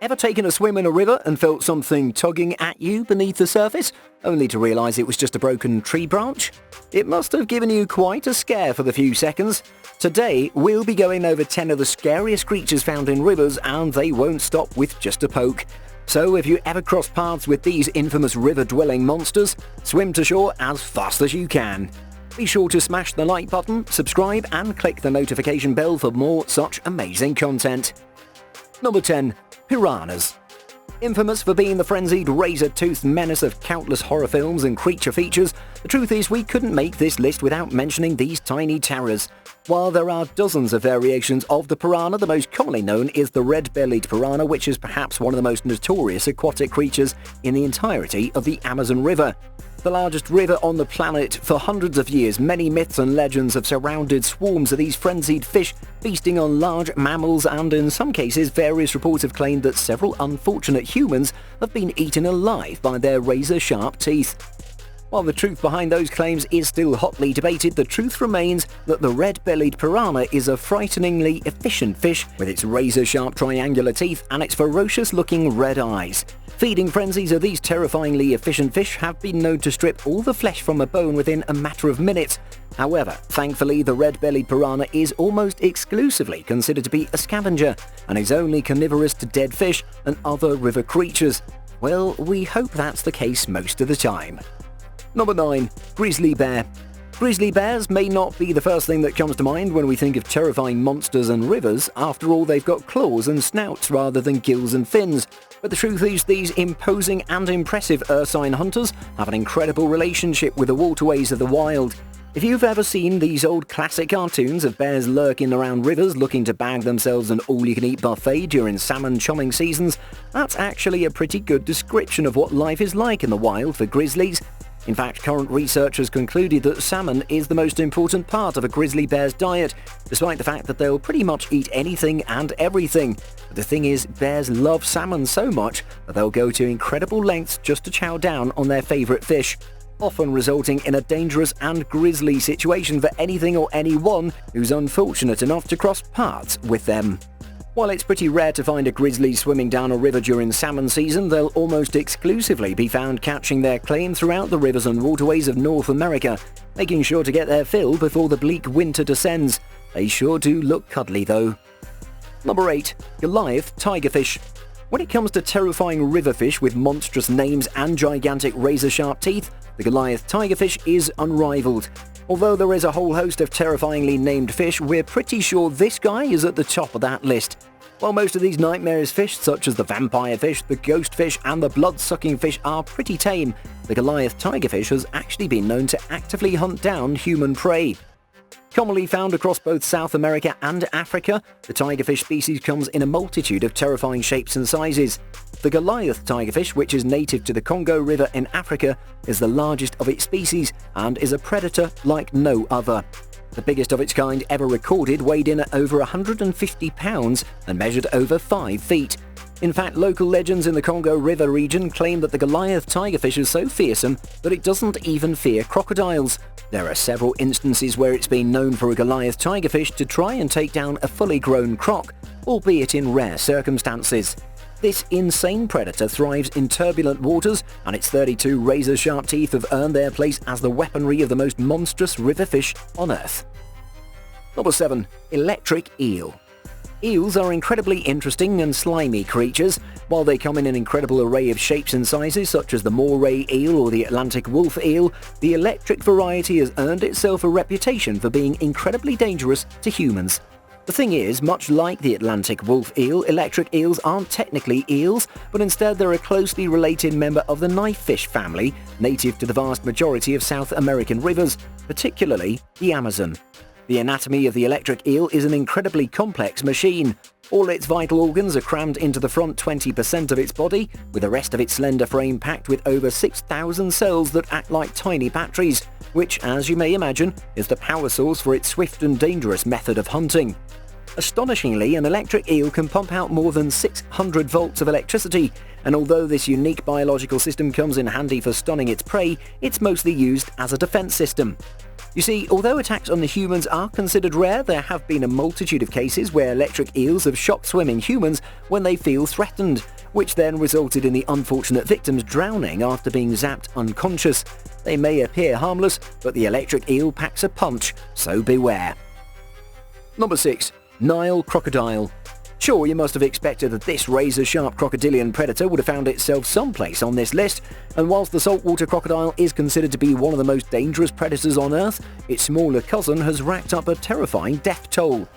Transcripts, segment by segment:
Ever taken a swim in a river and felt something tugging at you beneath the surface, only to realise it was just a broken tree branch? It must have given you quite a scare for the few seconds. Today, we'll be going over 10 of the scariest creatures found in rivers, and they won't stop with just a poke. So if you ever cross paths with these infamous river-dwelling monsters, swim to shore as fast as you can. Be sure to smash the like button, subscribe, and click the notification bell for more such amazing content. Number 10. Piranhas. Infamous for being the frenzied, razor-toothed menace of countless horror films and creature features, the truth is we couldn't make this list without mentioning these tiny terrors. While there are dozens of variations of the piranha, the most commonly known is the red-bellied piranha, which is perhaps one of the most notorious aquatic creatures in the entirety of the Amazon River. The largest river on the planet, for hundreds of years, many myths and legends have surrounded swarms of these frenzied fish feasting on large mammals, and in some cases various reports have claimed that several unfortunate humans have been eaten alive by their razor-sharp teeth. While the truth behind those claims is still hotly debated, the truth remains that the red-bellied piranha is a frighteningly efficient fish with its razor-sharp triangular teeth and its ferocious-looking red eyes. Feeding frenzies of these terrifyingly efficient fish have been known to strip all the flesh from a bone within a matter of minutes. However, thankfully, the red-bellied piranha is almost exclusively considered to be a scavenger and is only carnivorous to dead fish and other river creatures. Well, we hope that's the case most of the time. Number 9. Grizzly bear. Grizzly bears may not be the first thing that comes to mind when we think of terrifying monsters and rivers. After all, they've got claws and snouts rather than gills and fins. But the truth is, these imposing and impressive ursine hunters have an incredible relationship with the waterways of the wild. If you've ever seen these old classic cartoons of bears lurking around rivers looking to bag themselves an all-you-can-eat buffet during salmon chomming seasons, that's actually a pretty good description of what life is like in the wild for grizzlies. In fact, current research has concluded that salmon is the most important part of a grizzly bear's diet, despite the fact that they'll pretty much eat anything and everything. But the thing is, bears love salmon so much that they'll go to incredible lengths just to chow down on their favourite fish, often resulting in a dangerous and grisly situation for anything or anyone who's unfortunate enough to cross paths with them. While it's pretty rare to find a grizzly swimming down a river during salmon season, they'll almost exclusively be found catching their claim throughout the rivers and waterways of North America, making sure to get their fill before the bleak winter descends. They sure do look cuddly though. Number 8. Goliath tigerfish. When it comes to terrifying river fish with monstrous names and gigantic razor-sharp teeth, the Goliath tigerfish is unrivaled. Although there is a whole host of terrifyingly named fish, we're pretty sure this guy is at the top of that list. While most of these nightmarish fish, such as the vampire fish, the ghost fish, and the blood-sucking fish are pretty tame, the Goliath tigerfish has actually been known to actively hunt down human prey. Commonly found across both South America and Africa, the tigerfish species comes in a multitude of terrifying shapes and sizes. The Goliath tigerfish, which is native to the Congo River in Africa, is the largest of its species and is a predator like no other. The biggest of its kind ever recorded weighed in at over 150 pounds and measured over 5 feet. In fact, local legends in the Congo River region claim that the Goliath tigerfish is so fearsome that it doesn't even fear crocodiles. There are several instances where it's been known for a Goliath tigerfish to try and take down a fully grown croc, albeit in rare circumstances. This insane predator thrives in turbulent waters, and its 32 razor-sharp teeth have earned their place as the weaponry of the most monstrous river fish on Earth. Number 7. Electric eel. Eels are incredibly interesting and slimy creatures. While they come in an incredible array of shapes and sizes, such as the moray eel or the Atlantic wolf eel, the electric variety has earned itself a reputation for being incredibly dangerous to humans. The thing is, much like the Atlantic wolf eel, electric eels aren't technically eels, but instead they're a closely related member of the knifefish family, native to the vast majority of South American rivers, particularly the Amazon. The anatomy of the electric eel is an incredibly complex machine. All its vital organs are crammed into the front 20% of its body, with the rest of its slender frame packed with over 6,000 cells that act like tiny batteries, which, as you may imagine, is the power source for its swift and dangerous method of hunting. Astonishingly, an electric eel can pump out more than 600 volts of electricity, and although this unique biological system comes in handy for stunning its prey, it's mostly used as a defense system. You see, although attacks on the humans are considered rare, there have been a multitude of cases where electric eels have shocked swimming humans when they feel threatened, which then resulted in the unfortunate victims drowning after being zapped unconscious. They may appear harmless, but the electric eel packs a punch, so beware. Number 6. Nile crocodile. Sure, you must have expected that this razor-sharp crocodilian predator would have found itself someplace on this list, and whilst the saltwater crocodile is considered to be one of the most dangerous predators on Earth, its smaller cousin has racked up a terrifying death toll.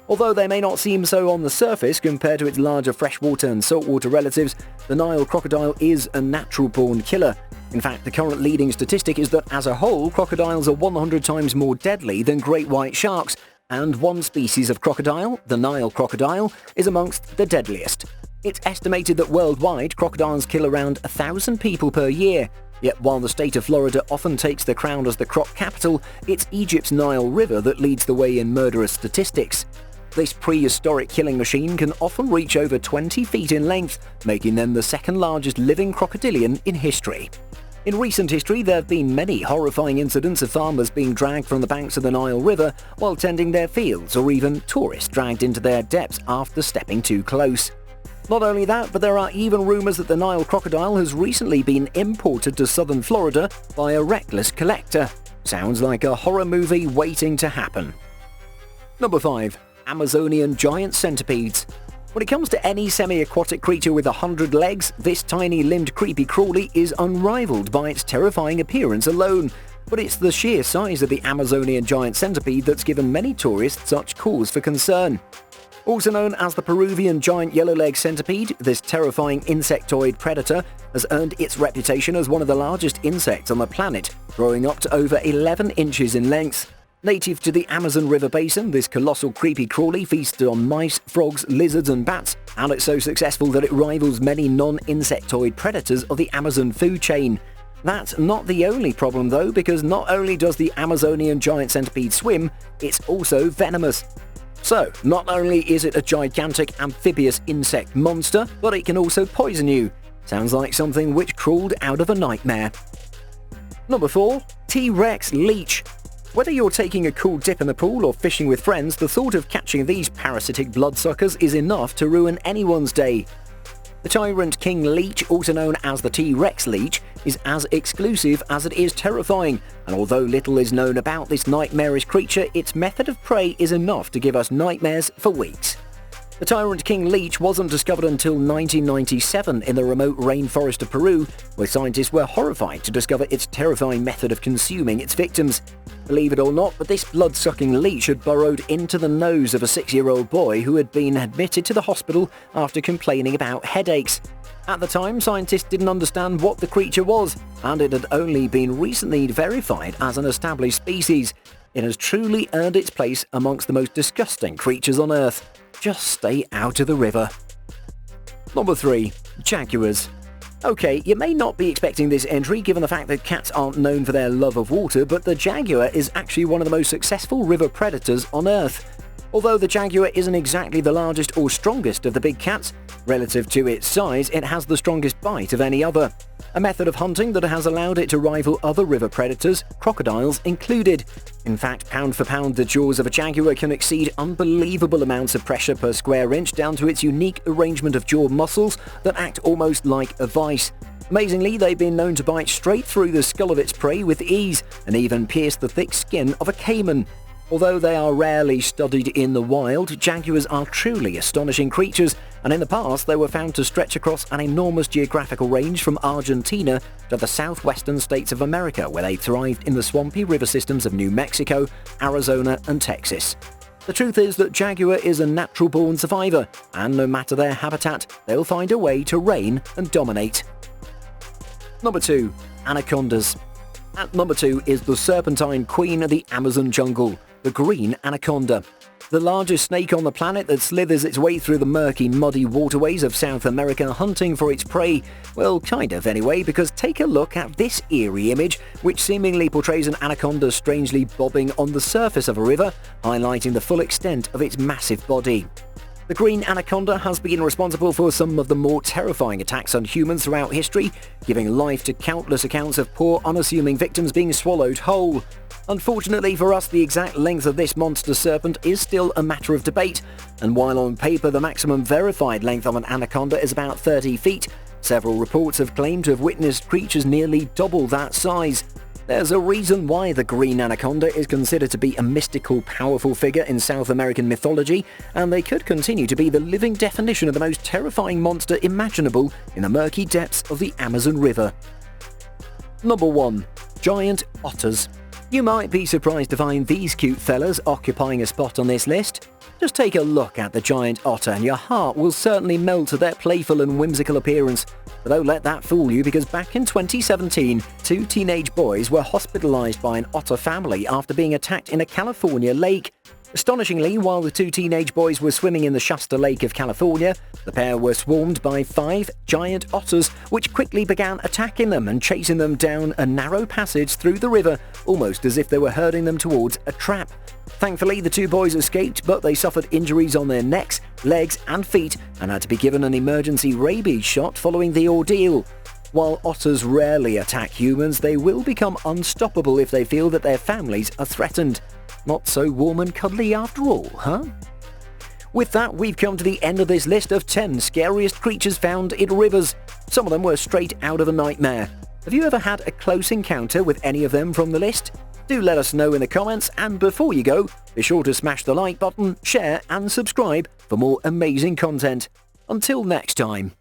Although they may not seem so on the surface compared to its larger freshwater and saltwater relatives, the Nile crocodile is a natural-born killer. In fact, the current leading statistic is that as a whole, crocodiles are 100 times more deadly than great white sharks, and one species of crocodile, the Nile crocodile, is amongst the deadliest. It's estimated that worldwide, crocodiles kill around 1,000 people per year. Yet while the state of Florida often takes the crown as the croc capital, it's Egypt's Nile River that leads the way in murderous statistics. This prehistoric killing machine can often reach over 20 feet in length, making them the second largest living crocodilian in history. In recent history, there have been many horrifying incidents of farmers being dragged from the banks of the Nile River while tending their fields, or even tourists dragged into their depths after stepping too close. Not only that, but there are even rumors that the Nile crocodile has recently been imported to southern Florida by a reckless collector. Sounds like a horror movie waiting to happen. Number 5. Amazonian giant centipedes. When it comes to any semi-aquatic creature with 100 legs, this tiny-limbed creepy crawly is unrivaled by its terrifying appearance alone. But it's the sheer size of the Amazonian giant centipede that's given many tourists such cause for concern. Also known as the Peruvian giant yellow-leg centipede, this terrifying insectoid predator has earned its reputation as one of the largest insects on the planet, growing up to over 11 inches in length. Native to the Amazon River basin, this colossal creepy crawly feasts on mice, frogs, lizards and bats, and it's so successful that it rivals many non-insectoid predators of the Amazon food chain. That's not the only problem though, because not only does the Amazonian giant centipede swim, it's also venomous. So, not only is it a gigantic amphibious insect monster, but it can also poison you. Sounds like something which crawled out of a nightmare. Number 4. T-Rex leech. Whether you're taking a cool dip in the pool or fishing with friends, the thought of catching these parasitic bloodsuckers is enough to ruin anyone's day. The Tyrant King leech, also known as the T-Rex leech, is as exclusive as it is terrifying, and although little is known about this nightmarish creature, its method of prey is enough to give us nightmares for weeks. The Tyrant King leech wasn't discovered until 1997 in the remote rainforest of Peru, where scientists were horrified to discover its terrifying method of consuming its victims. Believe it or not, but this blood-sucking leech had burrowed into the nose of a 6-year-old boy who had been admitted to the hospital after complaining about headaches. At the time, scientists didn't understand what the creature was, and it had only been recently verified as an established species. It has truly earned its place amongst the most disgusting creatures on Earth. Just stay out of the river. Number 3. Jaguars. Okay, you may not be expecting this entry given the fact that cats aren't known for their love of water, but the jaguar is actually one of the most successful river predators on Earth. Although the jaguar isn't exactly the largest or strongest of the big cats, relative to its size, it has the strongest bite of any other. A method of hunting that has allowed it to rival other river predators, crocodiles included. In fact, pound for pound, the jaws of a jaguar can exceed unbelievable amounts of pressure per square inch down to its unique arrangement of jaw muscles that act almost like a vice. Amazingly, they've been known to bite straight through the skull of its prey with ease, and even pierce the thick skin of a caiman. Although they are rarely studied in the wild, jaguars are truly astonishing creatures, and in the past they were found to stretch across an enormous geographical range from Argentina to the southwestern states of America, where they thrived in the swampy river systems of New Mexico, Arizona and Texas. The truth is that jaguar is a natural-born survivor, and no matter their habitat, they'll find a way to reign and dominate. Number 2. Anacondas. At number 2 is the serpentine queen of the Amazon jungle, the green anaconda. The largest snake on the planet that slithers its way through the murky, muddy waterways of South America hunting for its prey. Well, kind of anyway, because take a look at this eerie image, which seemingly portrays an anaconda strangely bobbing on the surface of a river, highlighting the full extent of its massive body. The green anaconda has been responsible for some of the more terrifying attacks on humans throughout history, giving life to countless accounts of poor, unassuming victims being swallowed whole. Unfortunately for us, the exact length of this monster serpent is still a matter of debate, and while on paper the maximum verified length of an anaconda is about 30 feet, several reports have claimed to have witnessed creatures nearly double that size. There's a reason why the green anaconda is considered to be a mystical, powerful figure in South American mythology, and they could continue to be the living definition of the most terrifying monster imaginable in the murky depths of the Amazon River. Number 1. Giant otters. You might be surprised to find these cute fellas occupying a spot on this list. Just take a look at the giant otter and your heart will certainly melt at their playful and whimsical appearance. But don't let that fool you, because back in 2017, 2 teenage boys were hospitalized by an otter family after being attacked in a California lake. Astonishingly, while the 2 teenage boys were swimming in the Shasta Lake of California, the pair were swarmed by 5 giant otters, which quickly began attacking them and chasing them down a narrow passage through the river, almost as if they were herding them towards a trap. Thankfully, the 2 boys escaped, but they suffered injuries on their necks, legs and feet and had to be given an emergency rabies shot following the ordeal. While otters rarely attack humans, they will become unstoppable if they feel that their families are threatened. Not so warm and cuddly after all, huh? With that, we've come to the end of this list of 10 scariest creatures found in rivers. Some of them were straight out of a nightmare. Have you ever had a close encounter with any of them from the list? Do let us know in the comments, and before you go, be sure to smash the like button, share and subscribe for more amazing content. Until next time.